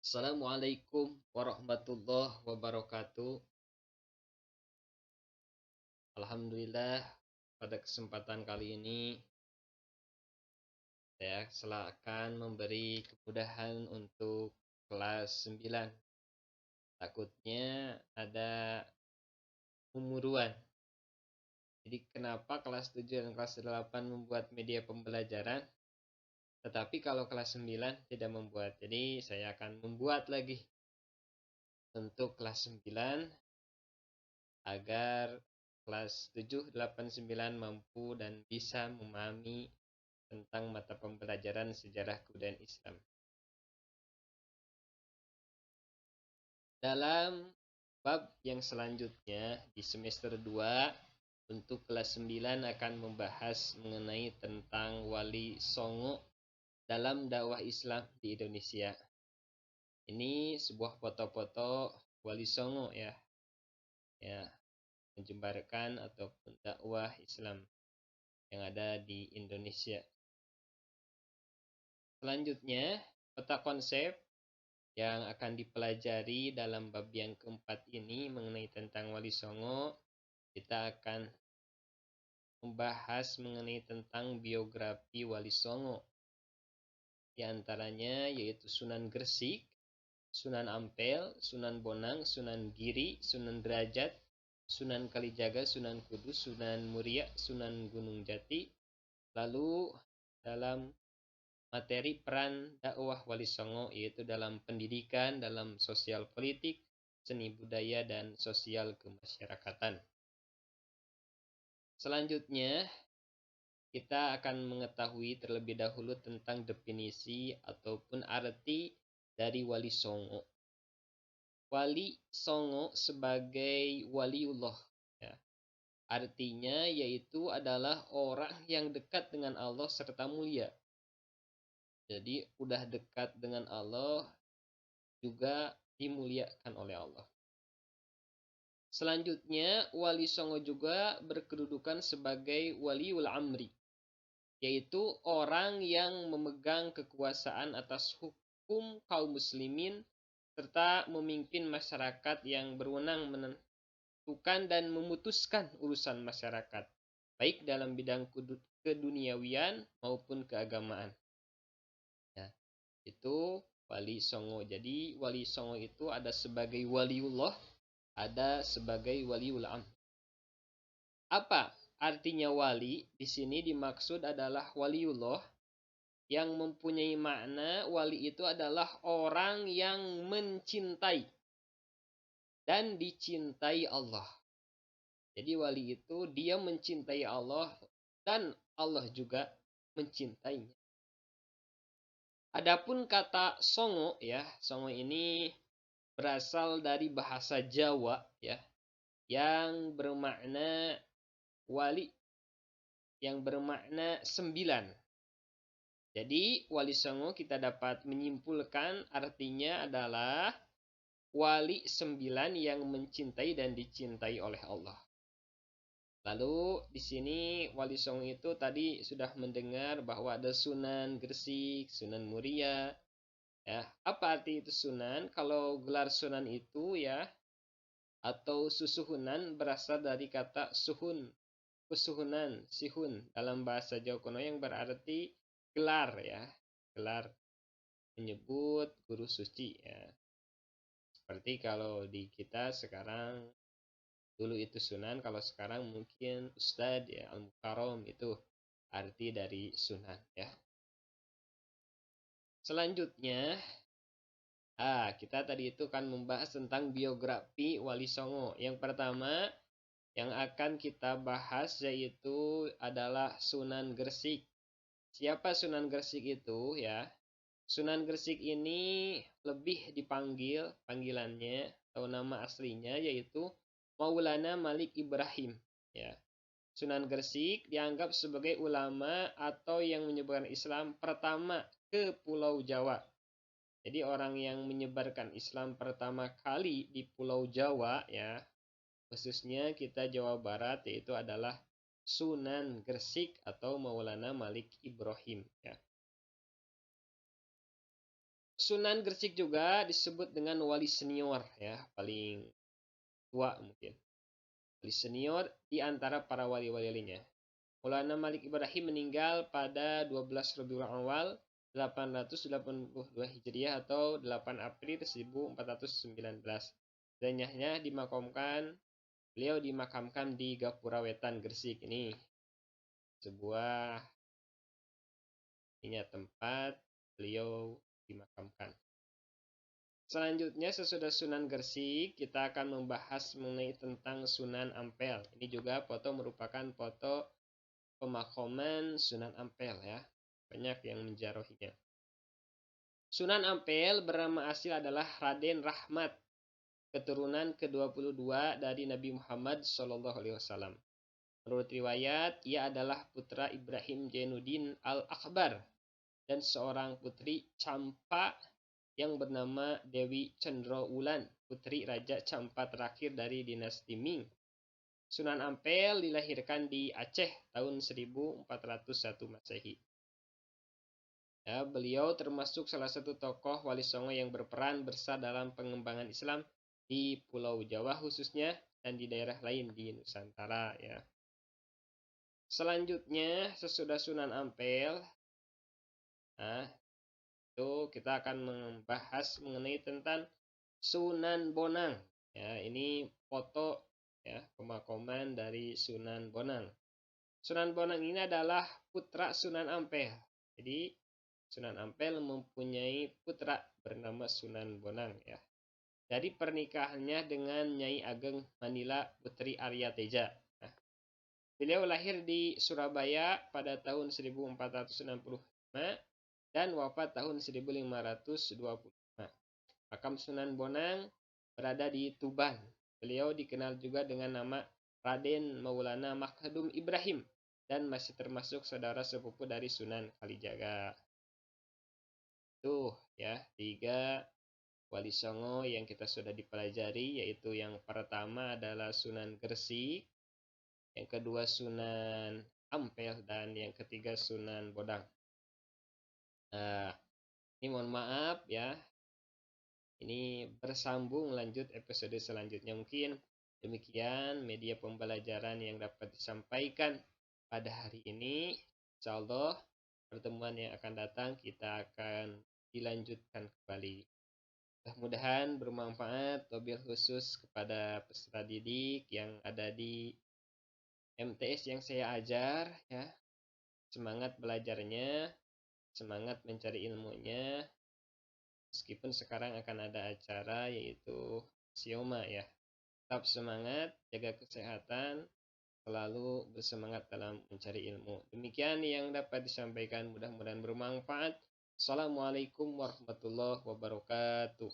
Assalamualaikum warahmatullahi wabarakatuh. Alhamdulillah, pada kesempatan kali ini saya akan memberi kemudahan untuk kelas 9. Takutnya ada umuruan. Jadi kenapa kelas 7 dan kelas 8 membuat media pembelajaran, tetapi kalau kelas 9 tidak membuat. Jadi saya akan membuat lagi untuk kelas 9 agar kelas 7, 8, 9 mampu dan bisa memahami tentang mata pembelajaran sejarah kebudayaan Islam. Dalam bab yang selanjutnya di semester 2 untuk kelas 9 akan membahas mengenai tentang Wali Songo dalam dakwah Islam di Indonesia. Ini sebuah foto-foto Wali Songo ya, menyebarkan ataupun dakwah Islam yang ada di Indonesia. Selanjutnya, peta konsep yang akan dipelajari dalam bab yang keempat ini mengenai tentang Wali Songo. Kita akan membahas mengenai tentang biografi Wali Songo. Di antaranya yaitu Sunan Gresik, Sunan Ampel, Sunan Bonang, Sunan Giri, Sunan Derajat, Sunan Kalijaga, Sunan Kudus, Sunan Muria, Sunan Gunung Jati. Lalu dalam materi peran dakwah Wali Songo yaitu dalam pendidikan, dalam sosial politik, seni budaya, dan sosial kemasyarakatan. Selanjutnya, kita akan mengetahui terlebih dahulu tentang definisi ataupun arti dari Wali Songo. Wali Songo sebagai waliullah, ya. Artinya yaitu adalah orang yang dekat dengan Allah serta mulia. Jadi udah dekat dengan Allah juga dimuliakan oleh Allah. Selanjutnya, Wali Songo juga berkedudukan sebagai waliul amri, yaitu orang yang memegang kekuasaan atas hukum kaum muslimin serta memimpin masyarakat yang berwenang menentukan dan memutuskan urusan masyarakat, baik dalam bidang keduniawian maupun keagamaan. Ya, itu Wali Songo. Jadi Wali Songo itu ada sebagai waliullah, ada sebagai waliul amr. Apa artinya wali? Di sini dimaksud adalah waliullah yang mempunyai makna wali itu adalah orang yang mencintai dan dicintai Allah. Jadi wali itu dia mencintai Allah dan Allah juga mencintainya. Adapun kata songo ya, songo ini berasal dari bahasa Jawa ya, yang bermakna wali, yang bermakna 9. Jadi Wali Songo kita dapat menyimpulkan artinya adalah wali 9 yang mencintai dan dicintai oleh Allah. Lalu di sini Wali Songo itu tadi sudah mendengar bahwa ada Sunan Gresik, Sunan Muria. Ya, apa arti itu Sunan? Kalau gelar Sunan itu ya atau susuhunan berasal dari kata suhun, kesuhunan, sihun dalam bahasa Jawa kuno yang berarti gelar ya, gelar menyebut guru suci ya. Seperti kalau di kita sekarang dulu itu Sunan, kalau sekarang mungkin Ustadz ya, Al-Mukarram itu arti dari Sunan ya. Selanjutnya, kita tadi itu kan membahas tentang biografi Wali Songo. Yang pertama yang akan kita bahas yaitu adalah Sunan Gresik. Siapa Sunan Gresik itu ya? Sunan Gresik ini lebih dipanggil panggilannya atau nama aslinya yaitu Maulana Malik Ibrahim ya. Sunan Gresik dianggap sebagai ulama atau yang menyebarkan Islam pertama ke Pulau Jawa. Jadi orang yang menyebarkan Islam pertama kali di Pulau Jawa ya, khususnya kita Jawa Barat, yaitu adalah Sunan Gresik atau Maulana Malik Ibrahim ya. Sunan Gresik juga disebut dengan wali senior ya, paling tua mungkin. Wali senior di antara para wali-wali lainnya. Maulana Malik Ibrahim meninggal pada 12 Rabiul Awal 882 Hijriah atau 8 April 1419. Beliau dimakamkan di Gapura Wetan Gresik ini. Sebuah tempat beliau dimakamkan. Selanjutnya sesudah Sunan Gresik, kita akan membahas mengenai tentang Sunan Ampel. Ini juga foto merupakan foto pemakaman Sunan Ampel ya. Banyak yang menziarahinya. Sunan Ampel bernama asli adalah Raden Rahmat, keturunan ke-22 dari Nabi Muhammad SAW. Menurut riwayat, ia adalah putra Ibrahim Jainuddin Al-Akbar dan seorang putri Campa yang bernama Dewi Cendrawulan, putri Raja Campa terakhir dari dinasti Ming. Sunan Ampel dilahirkan di Aceh tahun 1401 Masehi. Ya, beliau termasuk salah satu tokoh Wali Songo yang berperan besar dalam pengembangan Islam di Pulau Jawa khususnya dan di daerah lain di Nusantara ya. Selanjutnya sesudah Sunan Ampel, nah itu kita akan membahas mengenai tentang Sunan Bonang. Ya, ini foto ya pemakaman dari Sunan Bonang. Sunan Bonang ini adalah putra Sunan Ampel. Jadi Sunan Ampel mempunyai putra bernama Sunan Bonang ya. Dari pernikahannya dengan Nyai Ageng Manila Putri Arya Teja. Nah, beliau lahir di Surabaya pada tahun 1465 dan wafat tahun 1525. Makam Sunan Bonang berada di Tuban. Beliau dikenal juga dengan nama Raden Maulana Makhadum Ibrahim dan masih termasuk saudara sepupu dari Sunan Kalijaga. Tuh ya, 3 Wali Songo yang kita sudah dipelajari, yaitu yang pertama adalah Sunan Gresik, yang kedua Sunan Ampel, dan yang ketiga Sunan Bonang. Nah, ini mohon maaf ya, ini bersambung lanjut episode selanjutnya. Mungkin demikian media pembelajaran yang dapat disampaikan pada hari ini. Insya Allah pertemuan yang akan datang kita akan dilanjutkan kembali. Mudah-mudahan bermanfaat, wabil khusus kepada peserta didik yang ada di MTS yang saya ajar ya. Semangat belajarnya, semangat mencari ilmunya. Meskipun sekarang akan ada acara yaitu Sioma ya. Tetap semangat, jaga kesehatan, selalu bersemangat dalam mencari ilmu. Demikian yang dapat disampaikan, mudah-mudahan bermanfaat. Assalamualaikum warahmatullahi wabarakatuh.